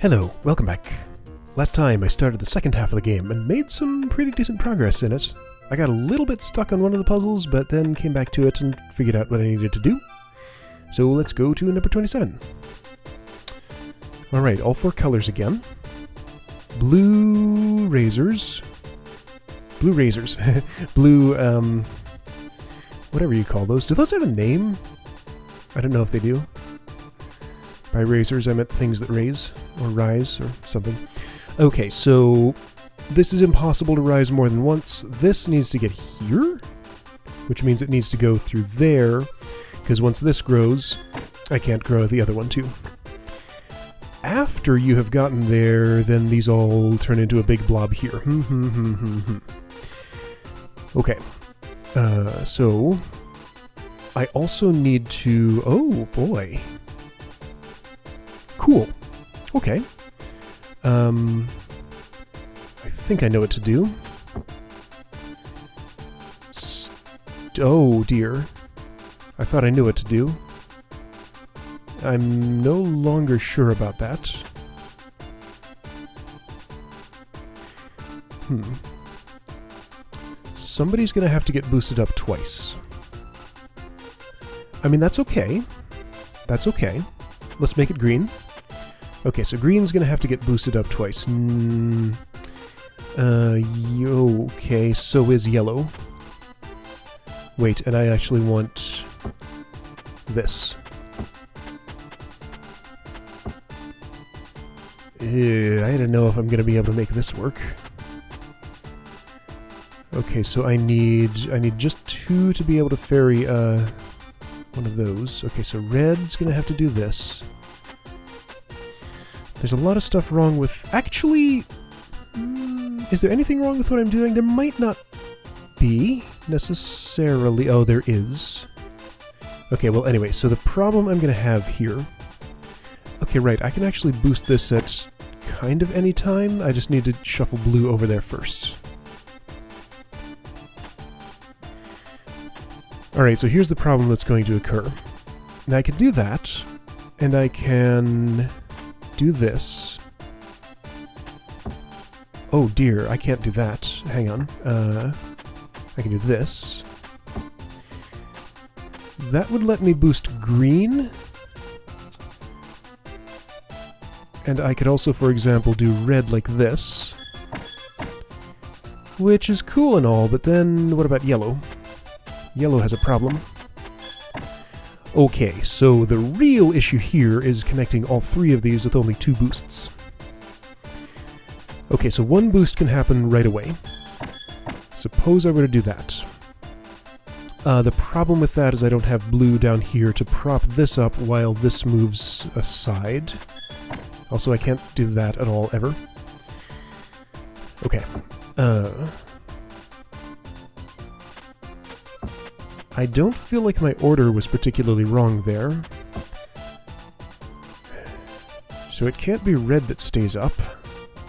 Hello, welcome back. Last time I started the second half of the game and made some pretty decent progress in it. I got a little bit stuck on one of the puzzles, but then came back to it and figured out what I needed to do. So let's go to number 27. Alright, all four colors again. Blue razors. Blue razors. Blue, whatever you call those. Do those have a name? I don't know if they do. By razors, I meant things that raise, or rise, or something. Okay, so this is impossible to rise more than once. This needs to get here, which means it needs to go through there, because once this grows, I can't grow the other one too. After you have gotten there, then these all turn into a big blob here. Okay, so I also need to... Oh, boy. Cool. Okay. I think I know what to do. Oh, dear. I thought I knew what to do. I'm no longer sure about that. Somebody's gonna have to get boosted up twice. I mean, that's okay. That's okay. Let's make it green. Okay, so green's gonna have to get boosted up twice. Okay, so is yellow. Wait, and I actually want this. I don't know if I'm gonna be able to make this work. Okay, so I need just two to be able to ferry one of those. Okay, so red's gonna have to do this. There's a lot of stuff wrong with... Actually, is there anything wrong with what I'm doing? There might not be, necessarily. Oh, there is. Okay, well, anyway, so the problem I'm going to have here... Okay, right, I can actually boost this at kind of any time. I just need to shuffle blue over there first. Alright, so here's the problem that's going to occur. Now, I can do that, and I can... do this. Oh dear, I can't do that. Hang on. I can do this. That would let me boost green. And I could also, for example, do red like this. Which is cool and all, but then what about yellow? Yellow has a problem. Okay, so the real issue here is connecting all three of these with only two boosts. Okay, so one boost can happen right away. Suppose I were to do that. The problem with that is I don't have blue down here to prop this up while this moves aside. Also, I can't do that at all, ever. Okay. I don't feel like my order was particularly wrong there. So it can't be red that stays up,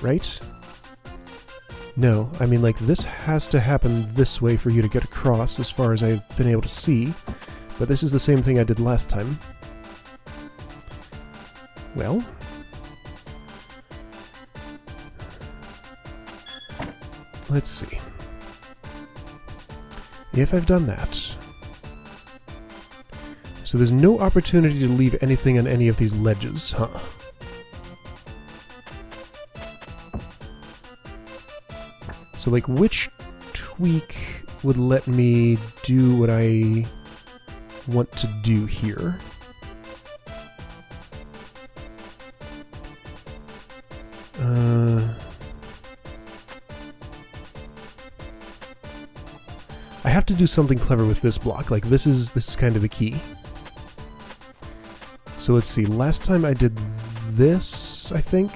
right? No, I mean, like, this has to happen this way for you to get across, as far as I've been able to see. But this is the same thing I did last time. Well... let's see. If I've done that... So there's no opportunity to leave anything on any of these ledges, huh? So, like, which tweak would let me do what I want to do here? I have to do something clever with this block. Like, this is kind of the key. So let's see, last time I did this, I think.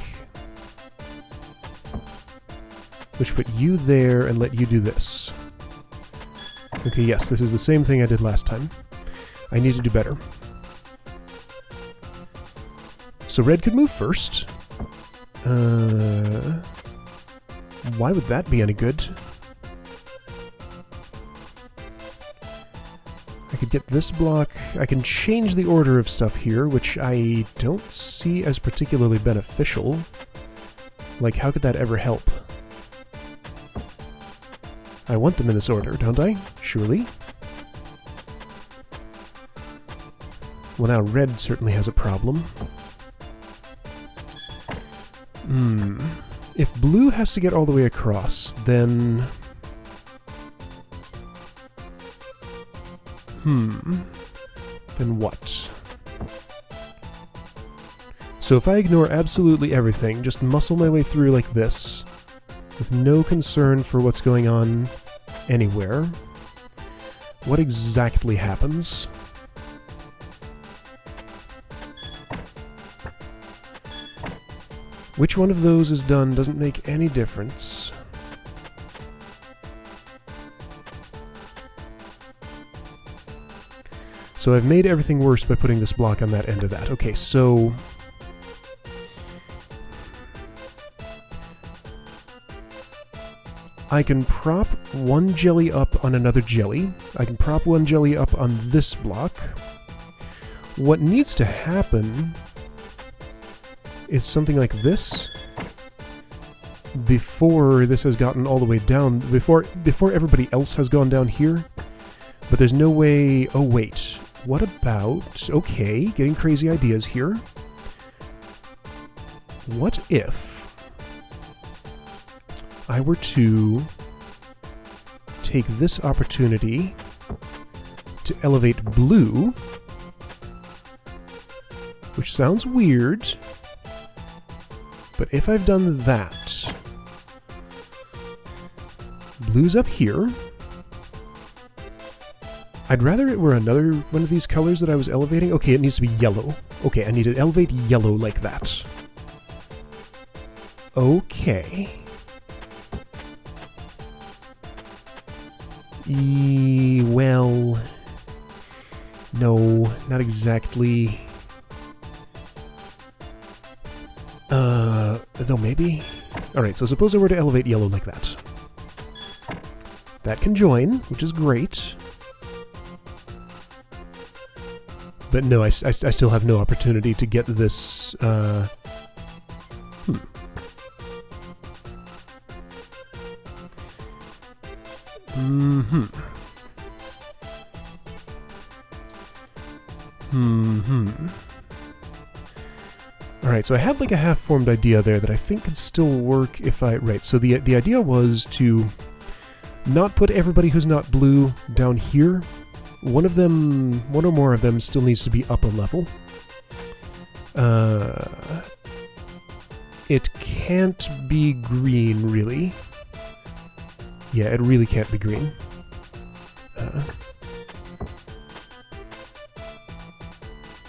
Which put you there and let you do this. Okay, yes, this is the same thing I did last time. I need to do better. So red could move first. Why would that be any good? I could could get this block. I can change the order of stuff here, which I don't see as particularly beneficial. Like, how could that ever help? I want them in this order, don't I? Surely. Well, now red certainly has a problem. If blue has to get all the way across, then... Then what? So if I ignore absolutely everything, just muscle my way through like this, with no concern for what's going on anywhere, what exactly happens? Which one of those is done doesn't make any difference. So I've made everything worse by putting this block on that end of that. Okay, so... I can prop one jelly up on another jelly. I can prop one jelly up on this block. What needs to happen is something like this before this has gotten all the way down, before everybody else has gone down here. But there's no way... Oh, wait. What about... Okay, getting crazy ideas here. What if I were to take this opportunity to elevate blue, which sounds weird, but if I've done that, blue's up here. I'd rather it were another one of these colors that I was elevating. Okay, it needs to be yellow. Okay, I need to elevate yellow like that. Okay. Well... No, not exactly. Though maybe? Alright, so suppose I were to elevate yellow like that. That can join, which is great. But no, I still have no opportunity to get this, Alright, so I had like a half-formed idea there that I think could still work if I... Right, so the idea was to not put everybody who's not blue down here. One or more of them still needs to be up a level. It can't be green, really. Yeah, it really can't be green.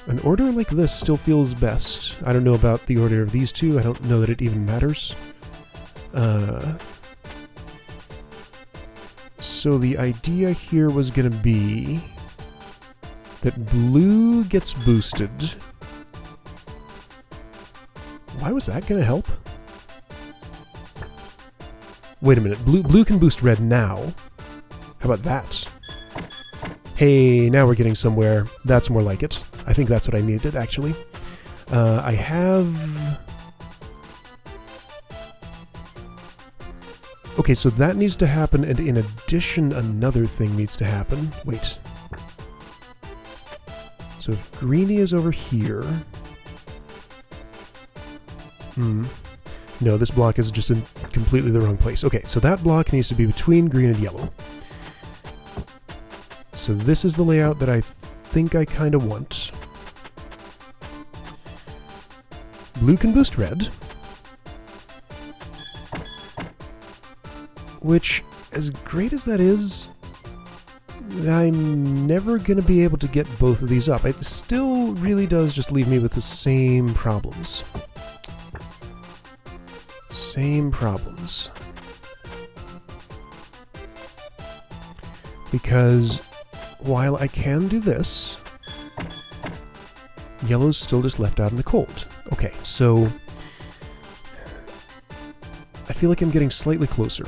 An order like this still feels best. I don't know about the order of these two. I don't know that it even matters. So the idea here was going to be that blue gets boosted. Why was that going to help? Wait a minute. Blue can boost red now. How about that? Hey, now we're getting somewhere. That's more like it. I think that's what I needed, actually. I have... Okay, so that needs to happen, and in addition, another thing needs to happen. Wait. So if greenie is over here... No, this block is just in completely the wrong place. Okay, so that block needs to be between green and yellow. So this is the layout that I think I kind of want. Blue can boost red. Which, as great as that is, I'm never going to be able to get both of these up. It still really does just leave me with the same problems. Same problems. Because while I can do this, yellow's still just left out in the cold. Okay, so I feel like I'm getting slightly closer.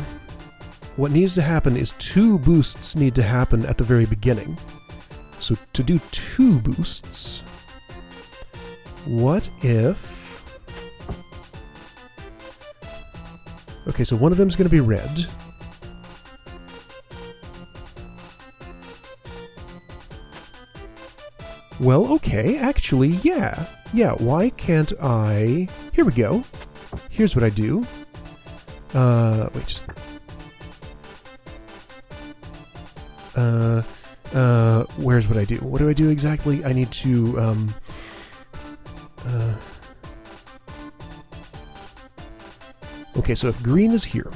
What needs to happen is 2 boosts need to happen at the very beginning. So to do 2 boosts, what if... Okay, so one of them is going to be red. Well, okay, actually, yeah. Yeah, why can't I... Here we go. Here's what I do. Wait. Where's what I do? What do I do exactly? I need to, okay, so if green is here,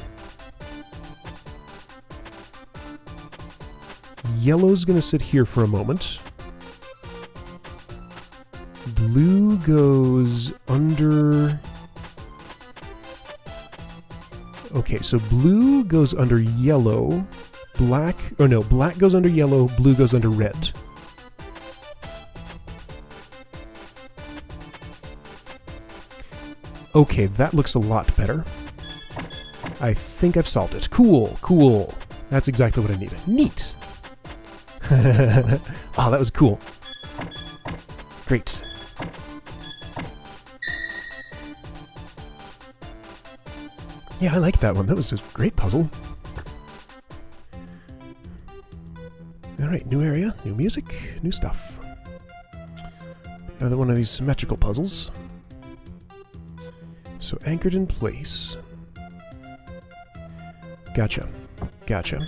yellow's gonna sit here for a moment. Blue goes under... Okay, so blue goes under yellow. Black... Oh no, black goes under yellow, blue goes under red. Okay, that looks a lot better. I think I've solved it. Cool, cool. That's exactly what I needed. Neat! Oh, that was cool. Great. Yeah, I like that one. That was a great puzzle. Alright, new area, new music, new stuff. Another one of these symmetrical puzzles. So anchored in place. Gotcha. Gotcha.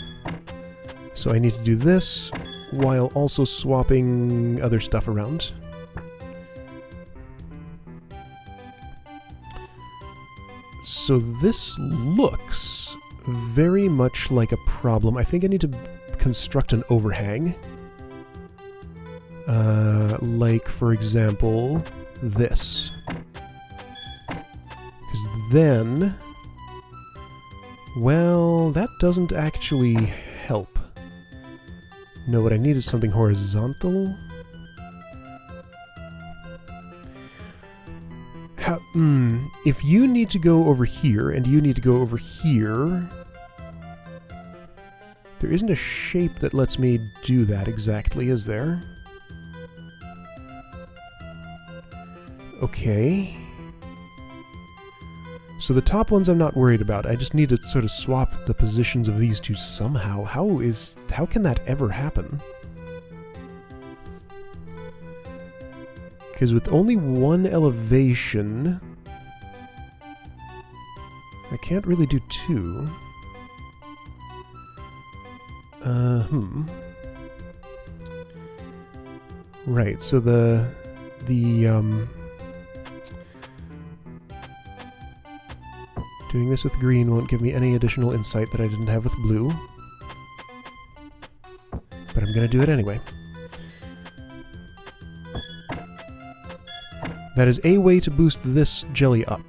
So I need to do this while also swapping other stuff around. So this looks very much like a problem. I think I need to construct an overhang. Like, for example, this. Because then... Well, that doesn't actually help. No, what I need is something horizontal. If you need to go over here, and you need to go over here... There isn't a shape that lets me do that exactly, is there? Okay. So the top ones I'm not worried about. I just need to sort of swap the positions of these two somehow. How can that ever happen? Because with only one elevation, I can't really do 2. Right, so doing this with green won't give me any additional insight that I didn't have with blue. But I'm gonna do it anyway. That is a way to boost this jelly up.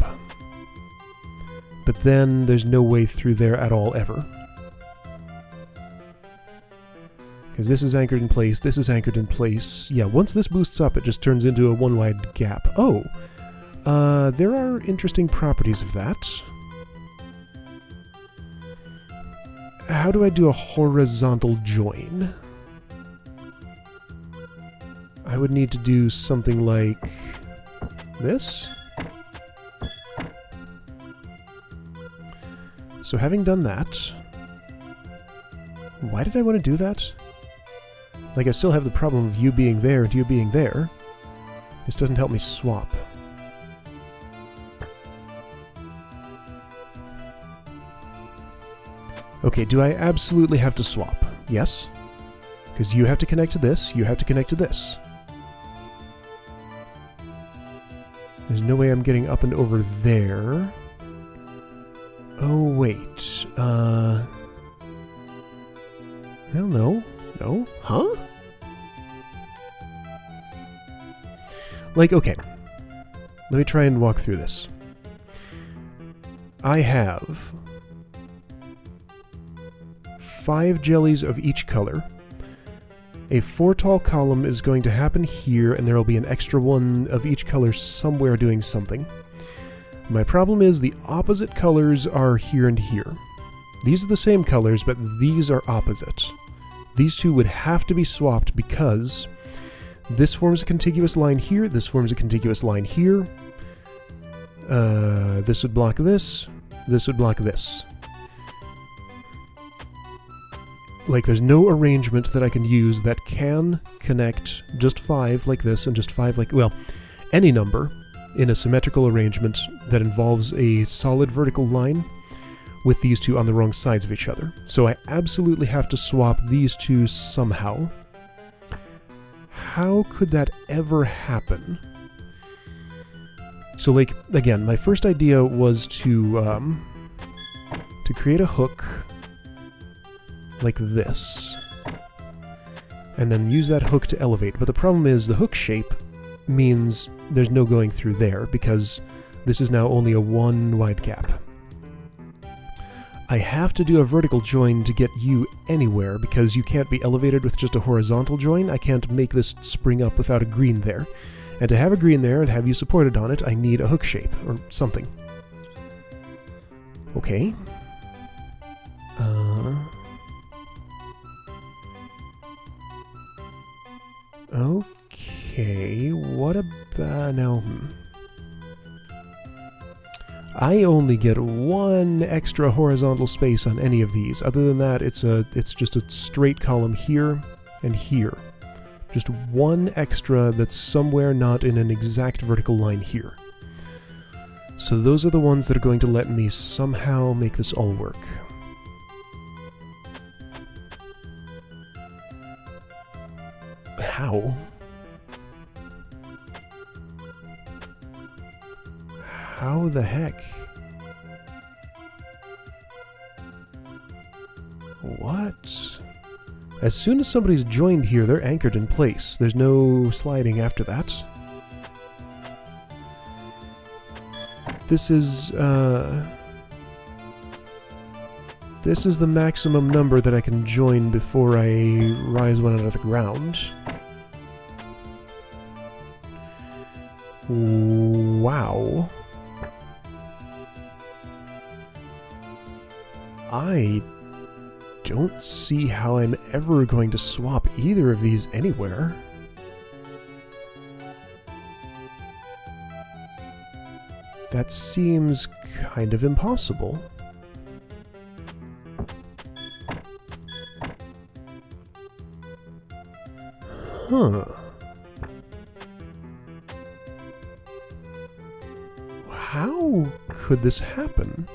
But then there's no way through there at all ever. Because this is anchored in place, this is anchored in place. Yeah, once this boosts up, it just turns into a one-wide gap. Oh! There are interesting properties of that. How do I do a horizontal join? I would need to do something like this. So having done that, why did I want to do that? Like, I still have the problem of you being there and you being there. This doesn't help me swap. Okay, do I absolutely have to swap? Yes. Because you have to connect to this, you have to connect to this. There's no way I'm getting up and over there. Oh, wait. Well, no. No? Huh? Like, okay. Let me try and walk through this. I have 5 jellies of each color. A 4-tall column is going to happen here, and there will be an extra one of each color somewhere doing something. My problem is the opposite colors are here and here. These are the same colors, but these are opposite. These two would have to be swapped because this forms a contiguous line here, this forms a contiguous line here. This would block this would block this. Like, there's no arrangement that I can use that can connect just 5 like this and just 5 like, well, any number in a symmetrical arrangement that involves a solid vertical line with these two on the wrong sides of each other. So I absolutely have to swap these two somehow. How could that ever happen? So, like, again, my first idea was to create a hook like this, and then use that hook to elevate. But the problem is the hook shape means there's no going through there, because this is now only a 1 wide gap. I have to do a vertical join to get you anywhere, because you can't be elevated with just a horizontal join. I can't make this spring up without a green there. And to have a green there and have you supported on it, I need a hook shape, or something. Okay. Okay, what about now? I only get 1 extra horizontal space on any of these. Other than that, it's just a straight column here and here. Just 1 extra that's somewhere not in an exact vertical line here. So those are the ones that are going to let me somehow make this all work. How? How the heck? What? As soon as somebody's joined here, they're anchored in place. There's no sliding after that. This is the maximum number that I can join before I rise one out of the ground. Wow. I don't see how I'm ever going to swap either of these anywhere. That seems kind of impossible. Huh. How could this happen?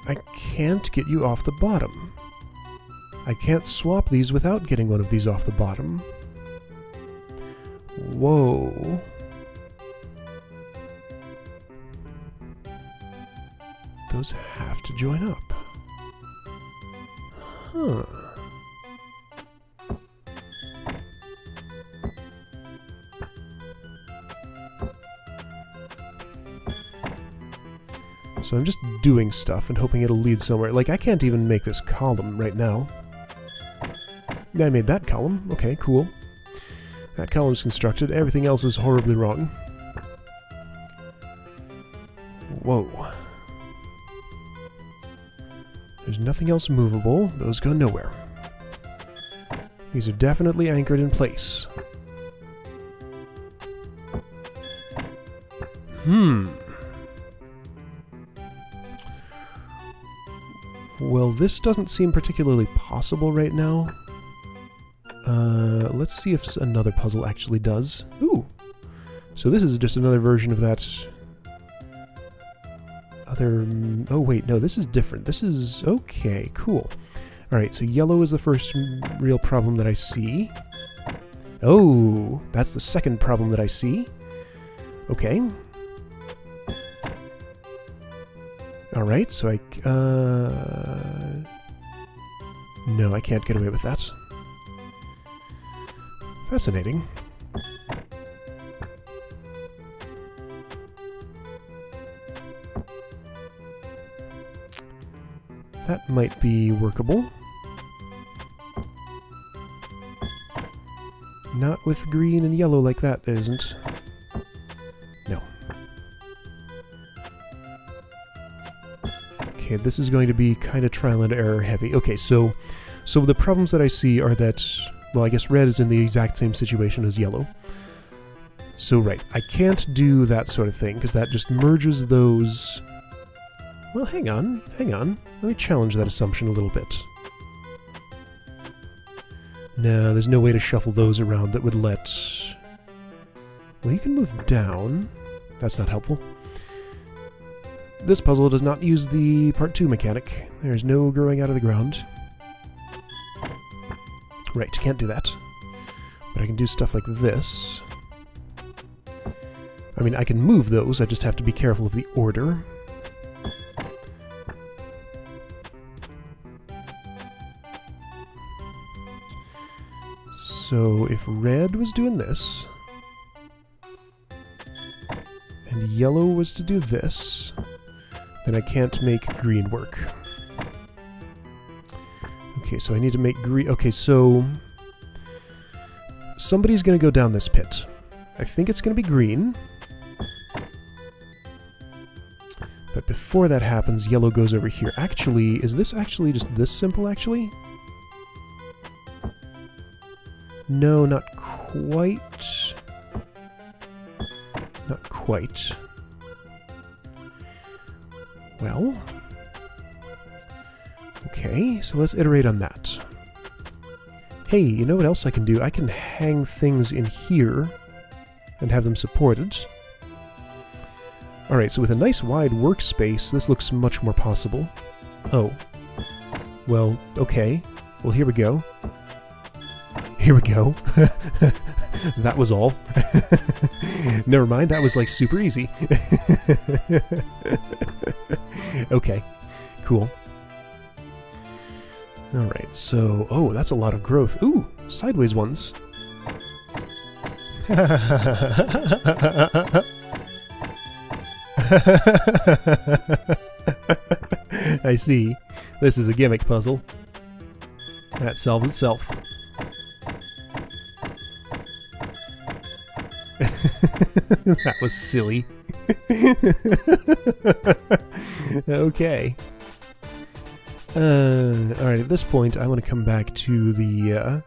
I can't get you off the bottom. I can't swap these without getting one of these off the bottom. Whoa. Those have to join up. Huh. So I'm just doing stuff and hoping it'll lead somewhere. Like, I can't even make this column right now. I made that column. Okay, cool. That column's constructed. Everything else is horribly wrong. Whoa. There's nothing else movable. Those go nowhere. These are definitely anchored in place. Well, this doesn't seem particularly possible right now. Let's see if another puzzle actually does. Ooh! So this is just another version of that other... Oh, wait, no, this is different. This is... Okay, cool. Alright, so yellow is the first real problem that I see. Oh, that's the second problem that I see. Okay. Alright, so I... No, I can't get away with that. Fascinating. That might be workable. Not with green and yellow like that, it isn't. No. Okay, this is going to be kind of trial and error heavy. Okay, so the problems that I see are that, well, I guess red is in the exact same situation as yellow. So, right, I can't do that sort of thing, because that just merges those... Well, hang on. Let me challenge that assumption a little bit. No, there's no way to shuffle those around that would let... Well, you can move down. That's not helpful. This puzzle does not use the Part 2 mechanic. There's no growing out of the ground. Right, can't do that. But I can do stuff like this. I mean, I can move those, I just have to be careful of the order. So, if red was doing this, and yellow was to do this, then I can't make green work. Okay, so I need to make green... Okay, so... Somebody's gonna go down this pit. I think it's gonna be green. But before that happens, yellow goes over here. Actually, is this actually just this simple, actually? No, not quite. Not quite. Well... Okay, so let's iterate on that. Hey, you know what else I can do? I can hang things in here and have them supported. Alright, so with a nice wide workspace, this looks much more possible. Oh. Well, okay. Well, here we go. Here we go. That was all. Never mind, that was like super easy. Okay, cool. Alright, so... Oh, that's a lot of growth. Ooh, sideways ones. I see. This is a gimmick puzzle. That solves itself. That was silly. Okay. Alright, at this point, I want to come back to the,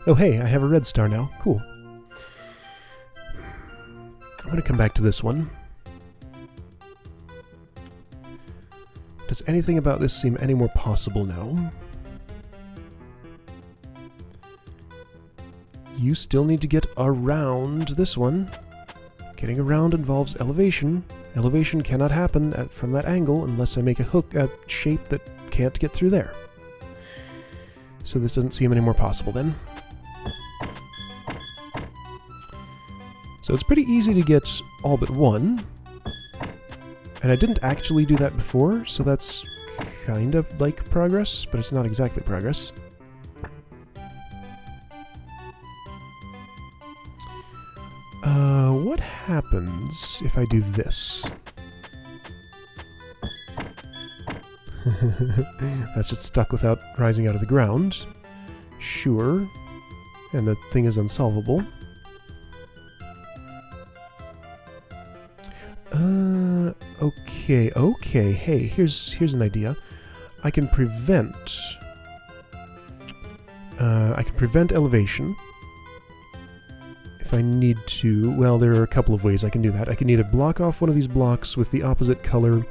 Oh, hey, I have a red star now. Cool. I'm going to come back to this one. Does anything about this seem any more possible now? You still need to get around this one. Getting around involves elevation. Elevation cannot happen from that angle unless I make a shape that can't get through there. So this doesn't seem any more possible then. So it's pretty easy to get all but one. And I didn't actually do that before, so that's kind of like progress, but it's not exactly progress. What happens if I do this? That's just stuck without rising out of the ground. Sure. And the thing is unsolvable. Okay. Hey, here's an idea. I can prevent elevation. If I need to, well, there are a couple of ways I can do that. I can either block off one of these blocks with the opposite color,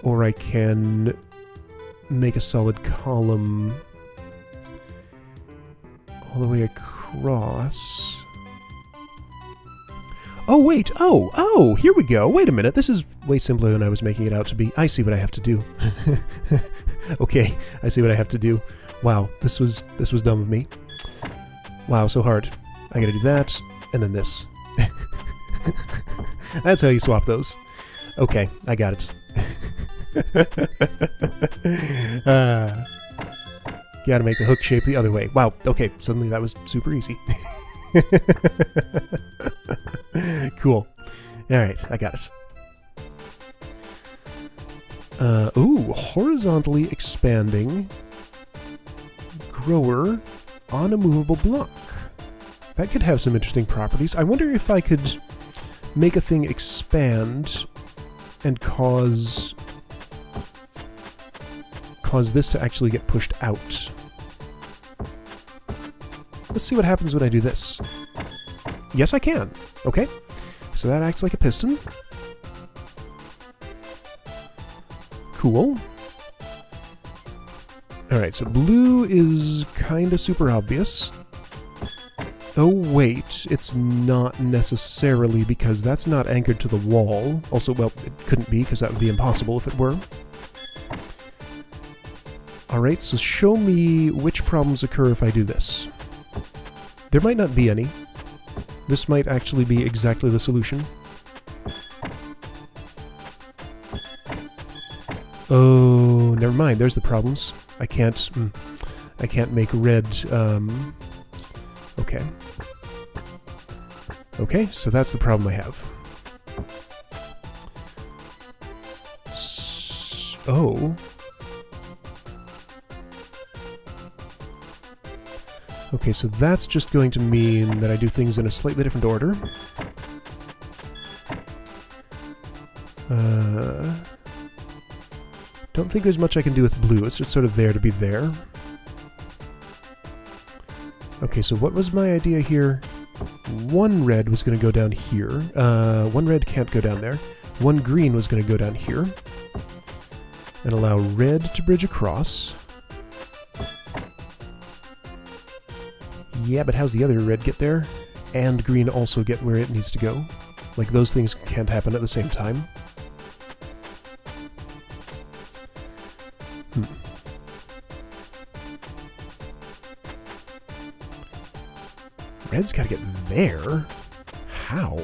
or I can make a solid column all the way across. Oh, wait! Oh! Here we go! Wait a minute, this is way simpler than I was making it out to be. I see what I have to do. Okay, I see what I have to do. Wow, this was dumb of me. Wow, so hard. I gotta do that, and then this. That's how you swap those. Okay, I got it. Gotta make the hook shape the other way. Wow, okay, suddenly that was super easy. Cool. Alright, I got it. Ooh, horizontally expanding grower on a movable block. That could have some interesting properties. I wonder if I could make a thing expand and cause cause this to actually get pushed out. Let's see what happens when I do this. Yes, I can. Okay. So that acts like a piston. Cool. Alright, so blue is kind of super obvious. Oh wait, it's not necessarily, because that's not anchored to the wall. Also, well, it couldn't be, because that would be impossible if it were. Alright, so show me which problems occur if I do this. There might not be any. This might actually be exactly the solution. Oh, never mind, there's the problems. I can't make red, okay. Okay, so that's the problem I have. Oh. Okay, so that's just going to mean that I do things in a slightly different order. Don't think there's much I can do with blue, it's just sort of there to be there. Okay, so what was my idea here? One red was going to go down here. One red can't go down there. One green was going to go down here. And allow red to bridge across. Yeah, but how's the other red get there? And green also get where it needs to go? Like, those things can't happen at the same time. Red's gotta get there? How?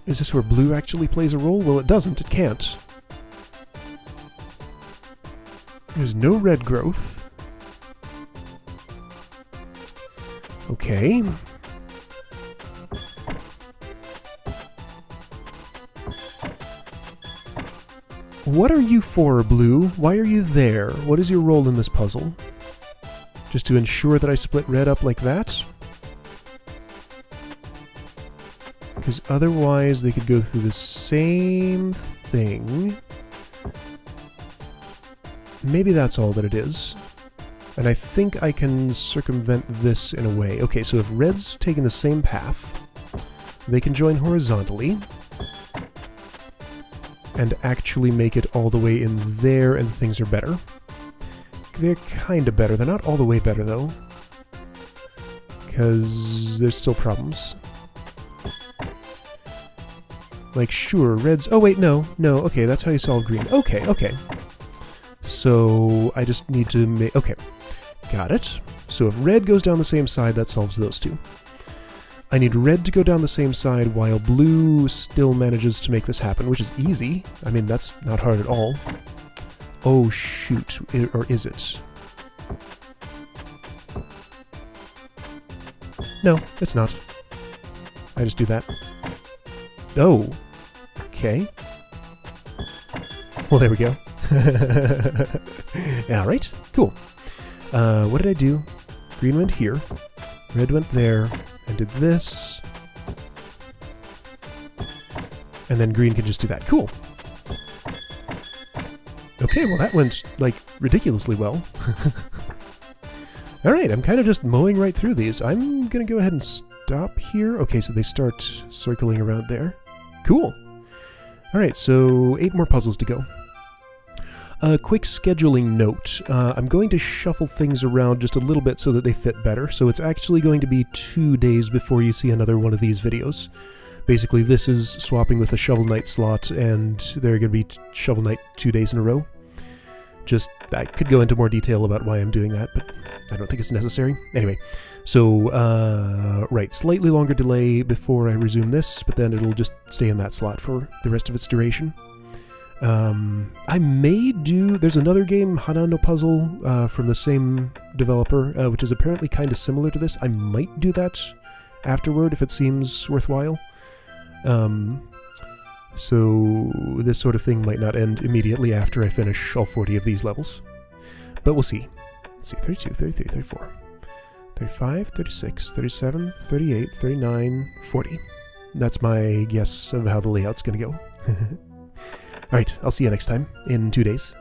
Is this where blue actually plays a role? Well, it doesn't. It can't. There's no red growth. Okay. What are you for, blue? Why are you there? What is your role in this puzzle? Just to ensure that I split red up like that? Because otherwise they could go through the same thing. Maybe that's all that it is. And I think I can circumvent this in a way. Okay, so if red's taking the same path, they can join horizontally and actually make it all the way in there, and things are better. They're kind of better. They're not all the way better, though, because there's still problems. Like, sure, red's... Oh, wait, no. Okay, that's how you solve green. Okay. So, I just need to make... Okay, got it. So if red goes down the same side, that solves those two. I need red to go down the same side while blue still manages to make this happen, which is easy. I mean, that's not hard at all. Oh, shoot. Or is it? No, it's not. I just do that. Oh. Okay. Well, there we go. Alright, cool. What did I do? Green went here. Red went there. And did this. And then green can just do that. Cool. Okay, well that went, like, ridiculously well. Alright, I'm kind of just mowing right through these. I'm gonna go ahead and stop here. Okay, so they start circling around there. Cool. Alright, so 8 more puzzles to go. A quick scheduling note. I'm going to shuffle things around just a little bit so that they fit better. So it's actually going to be 2 days before you see another one of these videos. Basically, this is swapping with a Shovel Knight slot, and they're going to be Shovel Knight 2 days in a row. Just, I could go into more detail about why I'm doing that, but I don't think it's necessary. Anyway, so, right, slightly longer delay before I resume this, but then it'll just stay in that slot for the rest of its duration. I may do... There's another game, Hana no Puzzle, from the same developer, which is apparently kind of similar to this. I might do that afterward if it seems worthwhile. So this sort of thing might not end immediately after I finish all 40 of these levels. But we'll see. Let's see, 32, 33, 34, 35, 36, 37, 38, 39, 40. That's my guess of how the layout's gonna go. Alright, I'll see you next time in 2 days.